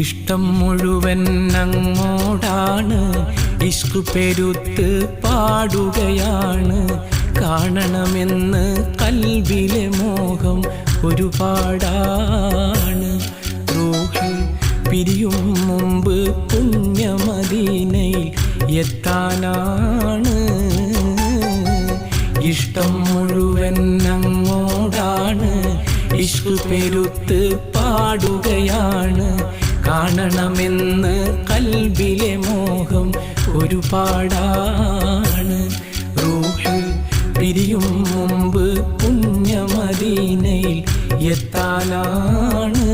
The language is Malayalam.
ഇഷ്ടം മുഴുവൻ അങ്ങോടാണ്, ഇഷ്ക് പെരുത്ത് പാടുകയാണ്. കാണണമെന്ന് കൽബിലെ മോഹം ഒരുപാടാണ്. റൂഹ് പിരിയും മുമ്പ് പുണ്യമദീനയിൽ എത്താനാണ്. ഇഷ്ടം മുഴുവൻ അങ്ങോടാണ്, ഇഷ്ക് പെരുത്ത് പാടുകയാണ്. കാണണമെന്ന് കൽബിലെ മോഹം ഒരുപാടാണ്. റൂഹ് പിരിയും മുമ്പ് പുണ്യമദീനയിൽ എത്താനാണ്.